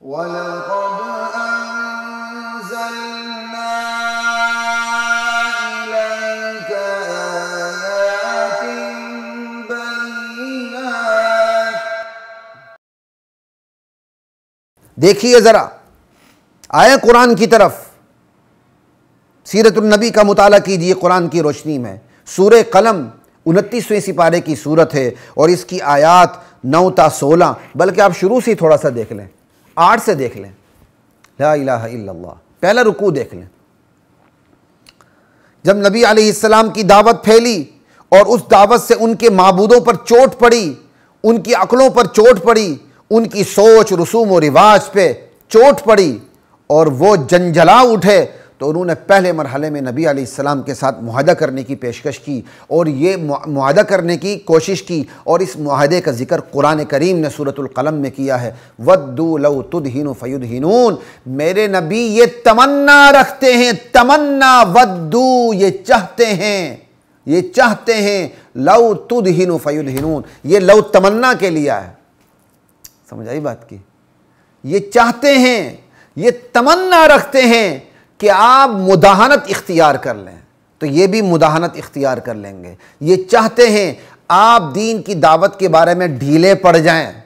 वलक़द अंज़लना इलैका आयातिन बय्यिनात। देखिए ज़रा, आए कुरान की तरफ, सीरतुन नबी का मुताला कीजिए कुरान की रोशनी में। सूरह कलम 29वें सिपारे की सूरत है और इसकी आयात 9 ता 16, बल्कि आप शुरू से थोड़ा सा देख लें, 8 से देख लें। ला इलाहा इल्लल्लाह, पहला रुकू देख लें। जब नबी अलैहिस्सलाम की दावत फैली और उस दावत से उनके माबूदों पर चोट पड़ी, उनकी अक्लों पर चोट पड़ी, उनकी सोच रसूम और रिवाज पे चोट पड़ी और वो जंजला उठे, तो उन्होंने पहले मरहले में नबी अलैहिस्सलाम के साथ मुआहदा करने की पेशकश की और ये मुआहदा करने की कोशिश की। और इस मुआहदे का जिक्र कुरान करीम ने सूरतुल कलम में किया है। वद्दू लौ तुदहिनु फयुदहिनून, मेरे नबी ये तमन्ना रखते हैं, तमन्ना, वद्दू ये चाहते हैं, ये चाहते हैं, लौ तुदहिनु फयुदहिनून, ये लौ तमन्ना के लिए है। समझ आई बात की? ये चाहते हैं, ये तमन्ना रखते हैं कि आप मुदाहनत इख्तियार कर लें, तो ये भी मुदाहनत इख्तियार कर लेंगे। ये चाहते हैं आप दीन की दावत के बारे में ढीले पड़ जाएं,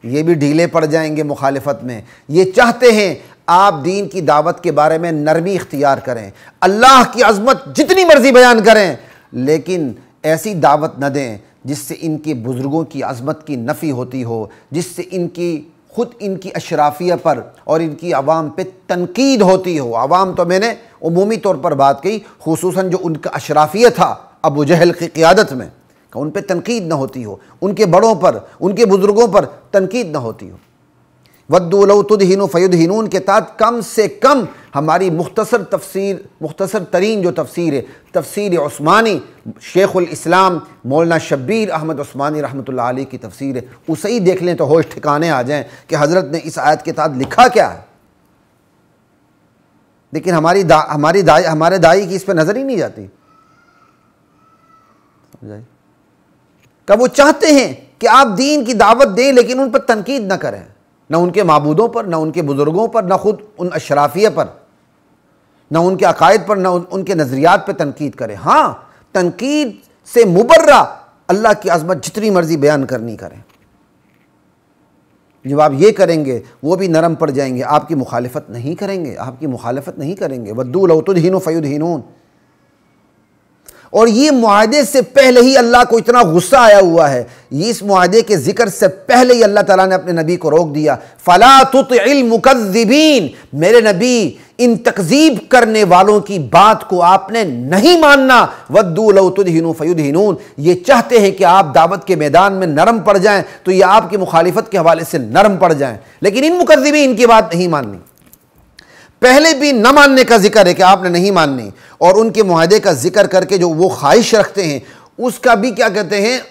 ये भी ढीले पड़ जाएंगे मुखालिफत में। ये चाहते हैं आप दीन की दावत के बारे में नरमी इख्तियार करें, अल्लाह की अज़मत जितनी मर्जी बयान करें, लेकिन ऐसी दावत न दें जिससे इनके बुज़ुर्गों की अज़मत की नफ़ी होती हो, जिससे इनकी ख़ुद इनकी अशराफिया पर और इनकी आवाम पे तनकीद होती हो। आवाम तो मैंने उमूमी तौर पर बात की, खुसूसन जो उनका अशराफिया था अबू जहल की क़ियादत में, कि उन पे तनकीद न होती हो, उनके बड़ों पर, उनके बुज़ुर्गों पर तनकीद न होती हो। वद्दू लौ तुदहिनु फयुदहिनून के तहत कम से कम हमारी मुख्तसर तफसीर, मुख्तसर तरीन जो तफसीर है, तफसीर उस्मानी, शेखुल इस्लाम मौलाना शब्बीर अहमद उस्मानी रहमतुल्लाह अलैह की तफसीर है, उसे ही देख लें तो होश ठिकाने आ जाएं कि हज़रत ने इस आयत के तहत लिखा क्या है। लेकिन हमारे दाई की इस पर नज़र ही नहीं जाती। समझाई? कब वो चाहते हैं कि आप दीन की दावत दें लेकिन उन पर तनकीद न करें, न उनके माबूदों पर, न उनके बुज़ुर्गों पर, न ख़ुद उन अशराफिया पर, न उनके अकायद पर, न उनके नज़रियात पर तनकीद करें। हाँ, तनकीद से मुबर्रा अल्लाह की अज़मत जितनी मर्ज़ी बयान करनी करें। जब आप ये करेंगे वो भी नरम पड़ जाएंगे, आपकी मुखालिफत नहीं करेंगे, आपकी मुखालिफत नहीं करेंगे। वद्दू लौ तुदहिनु फयुदहिनून। और ये मुआहदे से पहले ही अल्लाह को इतना गुस्सा आया हुआ है, ये इस मुआहदे के जिक्र से पहले ही अल्लाह ताला ने अपने नबी को रोक दिया। फला तुतिल मुकज़्ज़िबीन, मेरे नबी इन तकज़ीब करने वालों की बात को आपने नहीं मानना। वद्दू लौ तुदहिनु फयुदहिनून, ये चाहते हैं कि आप दावत के मैदान में नरम पड़ जाएं तो ये आपकी मुखालिफत के हवाले से नरम पड़ जाएं, लेकिन इन मुकज़्ज़िबीन की बात नहीं माननी। पहले भी न मानने का जिक्र है कि आपने नहीं माननी, और उनके मुआहदे का जिक्र करके जो वो ख्वाहिश रखते हैं उसका भी क्या कहते हैं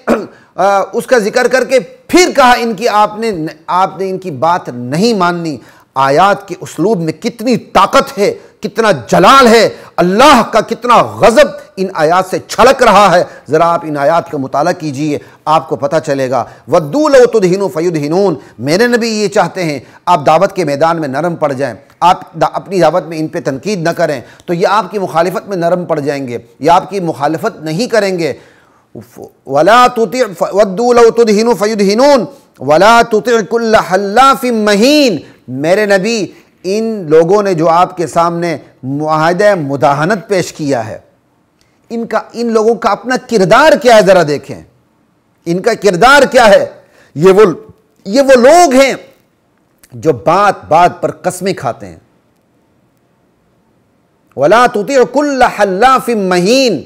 उसका जिक्र करके फिर कहा इनकी आपने इनकी बात नहीं माननी। आयात के उसलूब में कितनी ताकत है, कितना जलाल है, अल्लाह का कितना गज़ब इन आयात से छलक रहा है। ज़रा आप इन आयात का मुताला कीजिए, आपको पता चलेगा। वद्दू लौ तुदहिनु फयुदहिनून, मेरे नबी ये चाहते हैं आप दावत के मैदान में नरम पड़ जाएं, आप अपनी दावत में इन पे तनकीद न करें, तो ये आपकी मुखालिफत में नरम पड़ जाएंगे, ये आपकी मुखालिफत नहीं करेंगे। वला तुति वद्दू लौ तुदहिनु फयुदहिनून वला तुति कुल्ल हल्लाफिन महीन, मेरे नबी इन लोगों ने जो आपके सामने मुआहदा मुदाहनत पेश किया है, इन लोगों का अपना किरदार क्या है, ज़रा देखें इनका किरदार क्या है। ये वो लोग हैं जो बात बात पर कसमें खाते हैं। वला तुति कुल्ल हल्लाफिन महीन,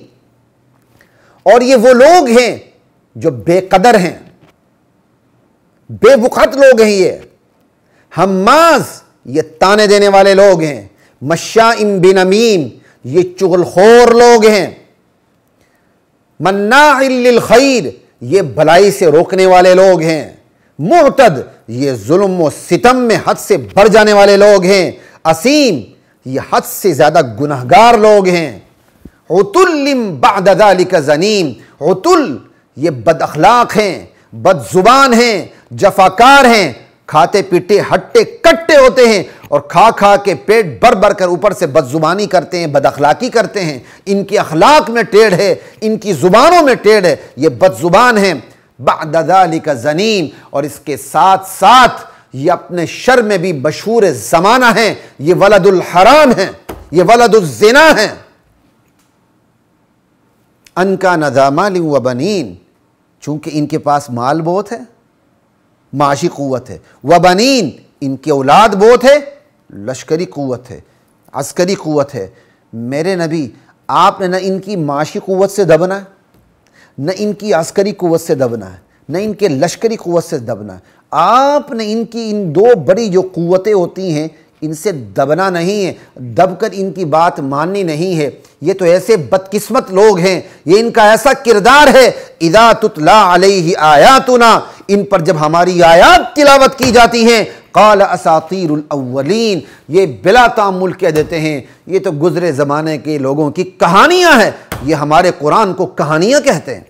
और ये वो लोग हैं जो बेकदर हैं, बेवुकत लोग हैं। ये हम्माज, ये ताने देने वाले लोग हैं। मश्शाइम बिनमीम, ये चुगलखोर लोग हैं। मन्नाइल लिल खैर, ये भलाई से रोकने वाले लोग हैं। मुअतद, ये जुल्म व सितम में हद से बढ़ जाने वाले लोग हैं। असीम, ये हद से ज्यादा गुनहगार लोग हैं। उतुल्लिम बअद ज़ालिका ज़नीम, उतुल ये बद अखलाक हैं, बदजुबान हैं, जफाकार हैं। खाते पीते हट्टे कट्टे होते हैं और खा खा के पेट भर भर कर ऊपर से बदजुबानी करते हैं, बदअखलाकी करते हैं। इनकी अखलाक में टेढ़ है, इनकी जुबानों में टेढ़ है, ये बदजुबान हैं। बअद ज़ालिका ज़नीम, और इसके साथ साथ ये अपने शर में भी मशहूर ज़माना है। ये वलदुल हराम है, ये वलदुल ज़िना है। अनका नज़ामाल व बनीन, चूंकि इनके पास माल बहुत है, माशी क़ुव्वत है, व बनीन, इनके औलाद बहुत है, लश्करी क़ुव्वत है, अस्करी क़ुव्वत है। मेरे नबी, आपने न इनकी माशी क़ुव्वत से दबना है, न इनकी अस्करी क़ुव्वत से दबना है, न इनके लश्करी क़ुव्वत से दबना है। आपने इनकी इन दो बड़ी जो क़ुव्वतें होती हैं, इनसे दबना नहीं है, दबकर इनकी बात माननी नहीं है। ये तो ऐसे बदकिस्मत लोग हैं, ये इनका ऐसा किरदार है। इज़ा तुतला अलैहि आयातुना, इन पर जब हमारी आयात तिलावत की जाती हैं, क़ाल असातीरुल अव्वलीन, ये बिला तामुल कह देते हैं ये तो गुजरे ज़माने के लोगों की कहानियाँ हैं। ये हमारे कुरान को कहानियाँ कहते हैं।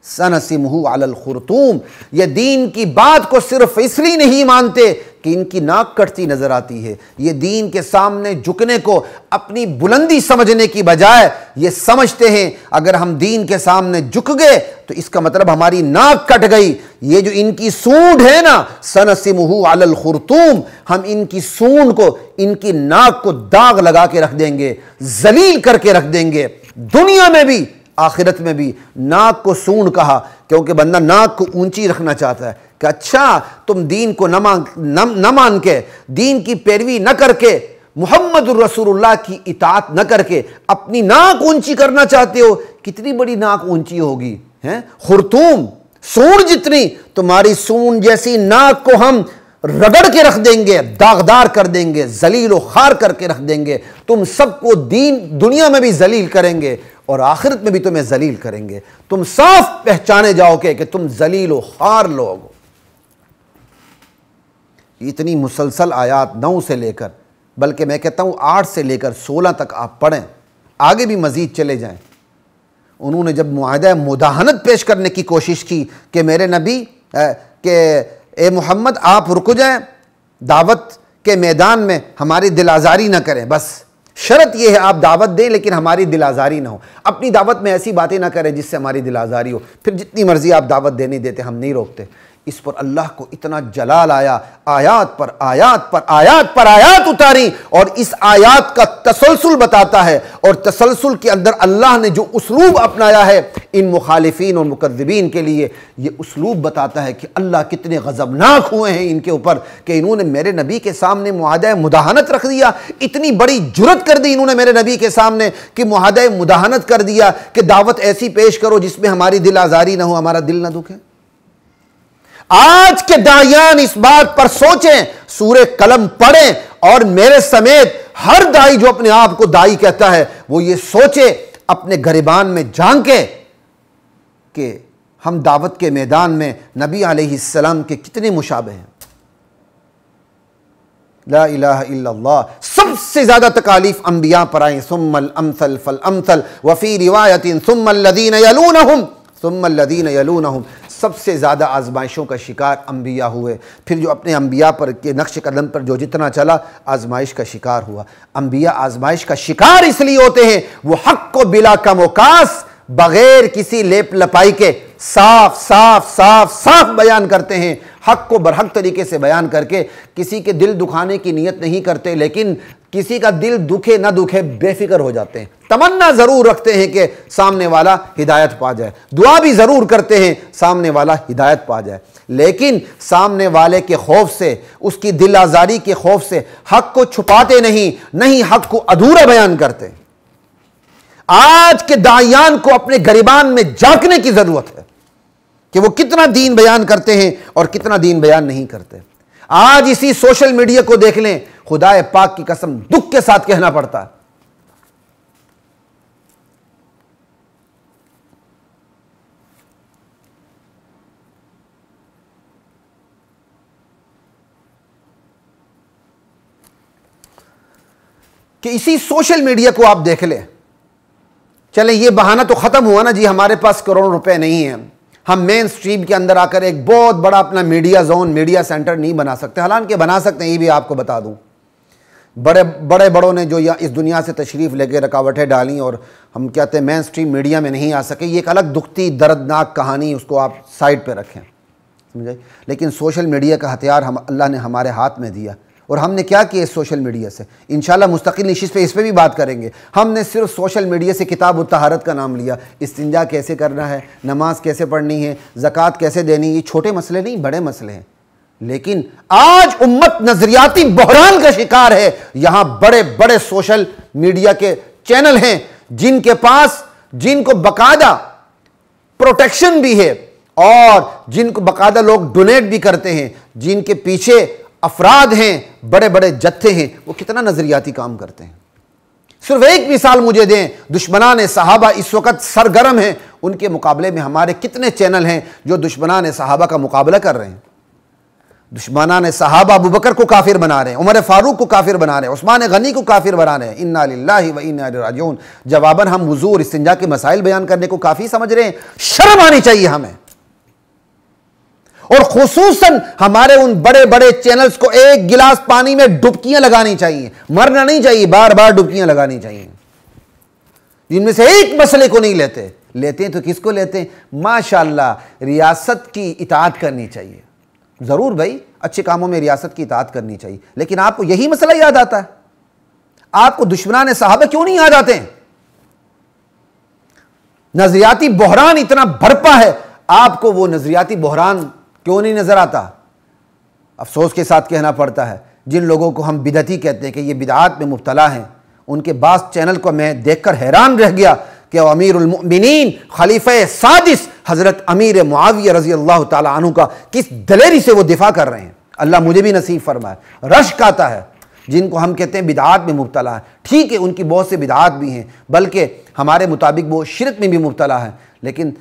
सनसिमुहु अलल खुरतूम, ये दीन की बात को सिर्फ इसलिए नहीं मानते कि इनकी नाक कटती नजर आती है। ये दीन के सामने झुकने को अपनी बुलंदी समझने की बजाय ये समझते हैं अगर हम दीन के सामने झुक गए तो इसका मतलब हमारी नाक कट गई। ये जो इनकी सूंड है ना, सनसिमुहु अलल खुरतूम, हम इनकी सूंड को, इनकी नाक को दाग लगा के रख देंगे, जलील करके रख देंगे, दुनिया में भी आखिरत में भी। नाक को सूंड कहा क्योंकि बंदा नाक को ऊंची रखना चाहता है कि अच्छा तुम दीन को न मान के, दीन की पैरवी न करके, मुहम्मदुर रसूलुल्लाह की इताअत न करके अपनी नाक ऊंची करना चाहते हो। कितनी बड़ी नाक ऊंची होगी, हैं? खुरतूम, सूंड जितनी, तुम्हारी सूंड जैसी नाक को हम रगड़ के रख देंगे, दागदार कर देंगे, जलील व खार करके रख देंगे। तुम सबको दीन दुनिया में भी जलील करेंगे और आखिरत में भी तुम्हें जलील करेंगे। तुम साफ पहचाने जाओगे कि तुम जलील व खार लोग हो। इतनी मुसलसल आयात 9 से लेकर, बल्कि मैं कहता हूँ 8 से लेकर 16 तक आप पढ़ें, आगे भी मजीद चले जाएं। उन्होंने जब मुआहदा मुदाहनत पेश करने की कोशिश की कि मेरे नबी के ए मोहम्मद आप रुक जाएं, दावत के मैदान में हमारी दिल आज़ारी ना करें, बस शर्त यह है आप दावत दें लेकिन हमारी दिल आज़ारी ना हो। अपनी दावत में ऐसी बातें ना करें जिससे हमारी दिल आज़ारी हो। फिर जितनी मर्जी आप दावत देने देते, हम नहीं रोकते। इस पर अल्लाह को इतना जलाल आया, आयात पर आयात पर आयात पर आयात उतारी, और इस आयात का तसलसल बताता है। और तसलसल के अंदर अल्लाह ने जो उसलूब अपनाया है इन मुखालिफीन और मुकद्दिबीन के लिए, ये उसलूब बताता है कि अल्लाह कितने गज़बनाक हुए हैं इनके ऊपर कि इन्होंने मेरे नबी के सामने मुआहदा मुदाहनत रख दिया। इतनी बड़ी जुरत कर दी इन्होंने मेरे नबी के सामने कि मुआहदा मुदाहनत कर दिया कि दावत ऐसी पेश करो जिसमें हमारी दिल आज़ारी ना हो, हमारा दिल ना दुखे। आज के दायान इस बात पर सोचें, सूरे कलम पढ़ें, और मेरे समेत हर दाई जो अपने आप को दाई कहता है वो ये सोचे, अपने गरिबान में झांके कि हम दावत के मैदान में नबी अलैहिस्सलाम के कितने मुशाबे हैं। ला इलाहा इल्लल्लाह। सबसे ज्यादा तकालीफ अंबिया पर आई, सुम्मल अमसल फल अमसल वफी रिवायतिन सुम्मल लदीन यलूनहुम सुम्मल लदीन यलूनहुम। सबसे ज़्यादा आजमाइशों का शिकार अंबिया हुए, फिर जो अपने अंबिया पर के नक्श कदम पर जो जितना चला आजमाइश का शिकार हुआ। अंबिया आजमाइश का शिकार इसलिए होते हैं वो हक को बिला कमोकास, बगैर किसी लेप लपाई के साफ साफ साफ साफ बयान करते हैं। हक को बरहक तरीके से बयान करके किसी के दिल दुखाने की नीयत नहीं करते, लेकिन किसी का दिल दुखे ना दुखे बेफिक्र हो जाते हैं। तमन्ना ज़रूर रखते हैं कि सामने वाला हिदायत पा जाए, दुआ भी ज़रूर करते हैं सामने वाला हिदायत पा जाए, लेकिन सामने वाले के खौफ से, उसकी दिल आज़ारी के खौफ से हक को छुपाते नहीं हक को अधूरा बयान करते। आज के दायान को अपने गरिबान में झांकने की ज़रूरत है कि वो कितना दीन बयान करते हैं और कितना दीन बयान नहीं करते। आज इसी सोशल मीडिया को देख लें, खुदाए पाक की कसम दुख के साथ कहना पड़ता है, कि इसी सोशल मीडिया को आप देख लें। चले ये बहाना तो खत्म हुआ ना जी, हमारे पास करोड़ों रुपए नहीं हैं, हम मेन स्ट्रीम के अंदर आकर एक बहुत बड़ा अपना मीडिया जोन, मीडिया सेंटर नहीं बना सकते। हालांकि बना सकते हैं, ये भी आपको बता दूं। बड़ों ने जो इस दुनिया से तशरीफ़ लेके रुकावटें डाली और हम कहते हैं मेन स्ट्रीम मीडिया में नहीं आ सके, ये एक अलग दुखती दर्दनाक कहानी, उसको आप साइड पे रखें, समझे। लेकिन सोशल मीडिया का हथियार अल्लाह ने हमारे हाथ में दिया, और हमने क्या किया इस सोशल मीडिया से। इंशाल्लाह मुस्तकिल नशिस्त पे इस पर भी बात करेंगे। हमने सिर्फ सोशल मीडिया से किताब तहारत का नाम लिया, इस्तिंजा कैसे करना है, नमाज कैसे पढ़नी है, ज़कात कैसे देनी, ये छोटे मसले नहीं, बड़े मसले हैं। लेकिन आज उम्मत नजरियाती बहरान का शिकार है। यहां बड़े बड़े सोशल मीडिया के चैनल हैं जिनको बकायदा प्रोटेक्शन भी है और जिनको बकायदा लोग डोनेट भी करते हैं, जिनके पीछे अफराद हैं, बड़े बड़े जत्थे हैं, वो कितना नजरियाती काम करते हैं। सिर्फ एक मिसाल मुझे दें, दुश्मनान सहाबा इस वक्त सरगर्म हैं, उनके मुकाबले में हमारे कितने चैनल हैं जो दुश्मनान सहाबा का मुकाबला कर रहे हैं। दुश्मनान सहाबा अबू बकर को काफिर बना रहे हैं, उमर फारूक को काफिर बना रहे हैं, उस्मान गनी को काफिर बना रहे हैं। इन्ना लिल्लाहि व इन्ना इलैहि राजिऊन। जवाबन हम वुज़ू और इस्तिंजा के मसाइल बयान करने को काफी समझ रहे हैं। शर्म आनी चाहिए हमें, और खुसूसन हमारे उन बड़े बड़े चैनल्स को एक गिलास पानी में डुबकियां लगानी चाहिए, मरना नहीं चाहिए, बार बार डुबकियां लगानी चाहिए। जिनमें से एक मसले को नहीं लेते हैं तो किसको लेते हैं? माशाअल्लाह, रियासत की इताअत करनी चाहिए। जरूर भाई, अच्छे कामों में रियासत की इताअत करनी चाहिए, लेकिन आपको यही मसला याद आता है? आपको दुश्मनान सहाबा क्यों नहीं याद आते हैं? नजरियाती बहरान इतना भरपा है, आपको वो नजरियाती बहरान क्यों नहीं नजर आता? अफसोस के साथ कहना पड़ता है, जिन लोगों को हम बिदअती कहते हैं कि ये बिदआत में मुब्तला हैं, उनके बास चैनल को मैं देखकर हैरान रह गया कि अमीरुल मुमिनीन खलीफा सादिस हजरत अमीर मुआविया रजी अल्लाह ताला अन्हु का किस दलेरी से वो दिफा कर रहे हैं। अल्लाह मुझे भी नसीब फरमाए। रश्क आता है जिनको हम कहते हैं बिदआत में मुब्तला है। ठीक है, उनकी बहुत से बिदआत भी हैं, बल्कि हमारे मुताबिक वो शिरक में भी मुब्तला है। लेकिन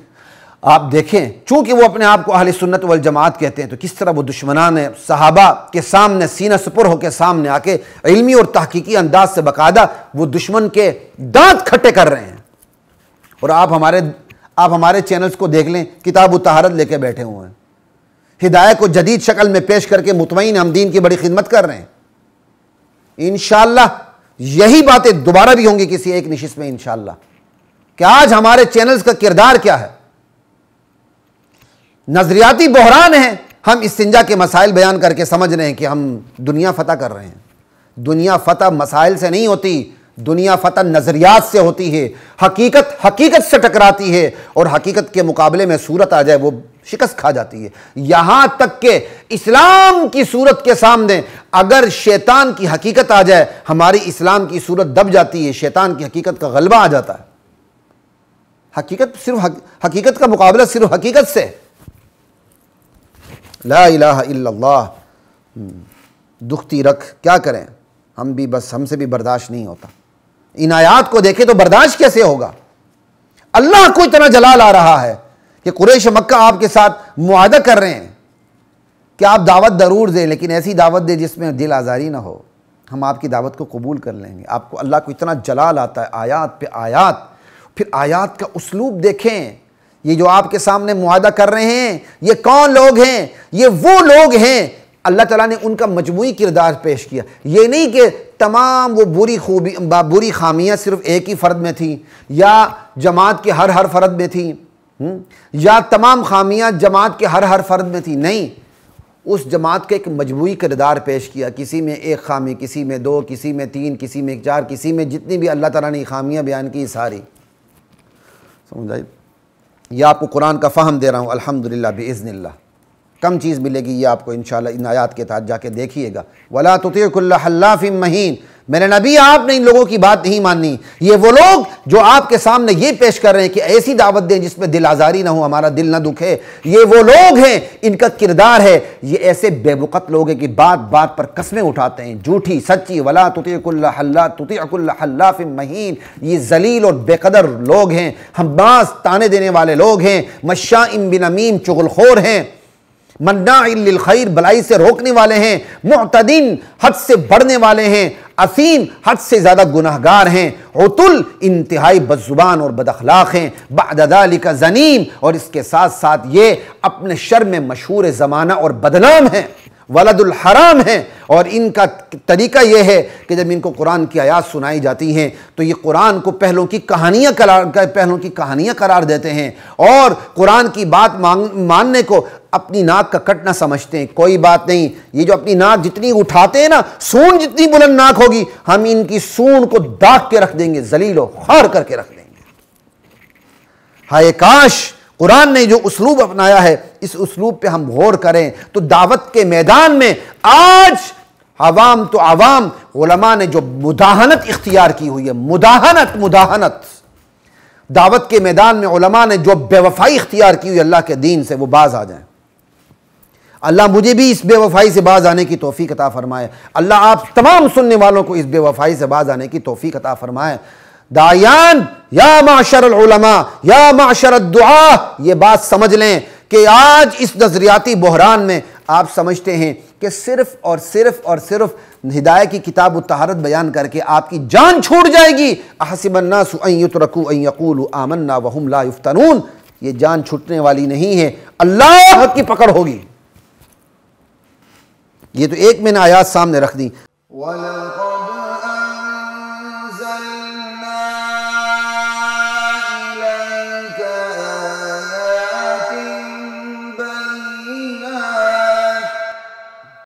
आप देखें, चूंकि वो अपने आप को अहले सुन्नत वल जमात कहते हैं, तो किस तरह वो दुश्मनान सहाबा के सामने सीना सुपुर होकर सामने आके इल्मी और तहकीकी अंदाज से बकायदा वो दुश्मन के दांत खट्टे कर रहे हैं। और आप हमारे चैनल्स को देख लें, किताब तहारत लेके बैठे हुए हैं, हिदायत को जदीद शक्ल में पेश करके मुतमईन हम दीन की बड़ी खिदमत कर रहे हैं। इंशाअल्लाह यही बातें दोबारा भी होंगी किसी एक नशिस्त में इंशाअल्लाह, कि आज हमारे चैनल्स का किरदार क्या है। नजरियाती बहरान है, हम इस्तिंजा के मसाइल बयान करके समझ रहे हैं कि हम दुनिया फतह कर रहे हैं। दुनिया फतह मसाइल से नहीं होती, दुनिया फतह नजरियात से होती है। हकीकत से टकराती है, और हकीकत के मुकाबले में सूरत आ जाए वो शिकस्त खा जाती है। यहां तक कि इस्लाम की सूरत के सामने अगर शैतान की हकीकत आ जाए, हमारी इस्लाम की सूरत दब जाती है, शैतान की हकीकत का गलबा आ जाता है। हकीकत का मुकाबला सिर्फ हकीकत से। ला इलाहा इल्लल्लाह। दुखती रख, क्या करें हम भी, बस हमसे भी बर्दाश्त नहीं होता। इन आयात को देखें तो बर्दाश्त कैसे होगा? अल्लाह को इतना जलाल आ रहा है कि कुरैश मक्का आपके साथ मुआहदा कर रहे हैं कि आप दावत जरूर दें, लेकिन ऐसी दावत दें जिसमें दिल आज़ारी ना हो, हम आपकी दावत को कबूल कर लेंगे। आपको अल्लाह को इतना जलाल आता है, आयात पे आयात। फिर आयात का उसलूब देखें, ये जो आपके सामने मुआहदा कर रहे हैं, ये कौन लोग हैं? ये वो लोग हैं, अल्लाह ताला ने उनका मजमूई किरदार पेश किया। ये नहीं कि तमाम वो बुरी खामियां सिर्फ एक ही फ़र्द में थी, या जमात के हर फ़र्द में थी, या तमाम खामियां जमात के हर फ़र्द में थी। नहीं, उस जमात का एक मजमूई किरदार पेश किया। किसी में एक खामी, किसी में दो, किसी में तीन, किसी में चार, किसी में जितनी भी अल्लाह ताला ने खामियां बयान की सारी। समझ आई? ये आपको कुरान का फ़हम दे रहा हूँ अल्हम्दुलिल्लाह बिइज़्निल्लाह। कम चीज़ मिलेगी ये आपको इंशाअल्लाह, इन आयात के तहत जाके देखिएगा। वला तुतिअ कुल्ल हल्लाफिन महीन। मेरे नबी, आपने इन लोगों की बात नहीं माननी। ये वो लोग जो आपके सामने ये पेश कर रहे हैं कि ऐसी दावत दें जिसमें दिल आज़ारी ना हो, हमारा दिल ना दुखे, ये वो लोग हैं, इनका किरदार है। ये ऐसे बेवकूफ़ लोग हैं कि बात बात पर कस्में उठाते हैं, झूठी सच्ची। वला तुतिअ कुल्ल हल्लाफिन महीन। ये जलील और बेकदर लोग हैं, हम्मास ताने देने वाले लोग हैं, मश्शाइम बिनमीम चुगलखोर हैं, मन्नाइल लिल खैर भलाई से रोकने वाले हैं, मुअतदिन हद से बढ़ने वाले हैं, असीम, हद से ज़्यादा गुनहगार हैं, उतुल, इंतहाई बदजुबान और बदअखलाक हैं, बअद ज़ालिका ज़नीम, और इसके साथ साथ ये अपने शर में मशहूर ज़माना और बदनाम हैं, वलदुल हराम हैं। और इनका तरीका यह है कि जब इनको कुरान की आयात सुनाई जाती हैं तो ये कुरान को पहलों की कहानियाँ करार देते हैं और कुरान की बात मानने को अपनी नाक का कटना समझते हैं। कोई बात नहीं, ये जो अपनी नाक जितनी उठाते हैं ना, सूंड जितनी बुलंद नाक होगी, हम इनकी सूंड को दाग के रख देंगे, जलीलो खार करके रख देंगे। हाय काश कुरान ने जो उसलूब अपनाया है, इस उसलूब पे हम गौर करें तो दावत के मैदान में आज अवाम तो अवाम, उलमा ने जो मुदाहनत इख्तियार की हुई है, मुदाहनत दावत के मैदान में उलमा ने जो बेवफाई इख्तियार की हुई अल्लाह के दीन से, वो बाज आ जाए। अल्लाह मुझे भी इस बेवफाई से बाज आने की तौफीक अता फरमाए। अल्लाह आप तमाम सुनने वालों को इस बेवफाई से बाज आने की तौफीक अता फरमाए। दायान या माशरल उलमा या माशरद दुआ, ये बात समझ लें कि आज इस नजरियाती बहरान में आप समझते हैं कि सिर्फ और सिर्फ हिदायत की किताब व तहारत बयान करके आपकी जान छूट जाएगी। अहसिबन्नासु अन युतरकू अन यक़ूलू आमन्ना वहुम ला युफ्तनून, ये जान छूटने वाली नहीं है, अल्लाह की पकड़ होगी। ये तो एक मैंने आयात सामने रख दी।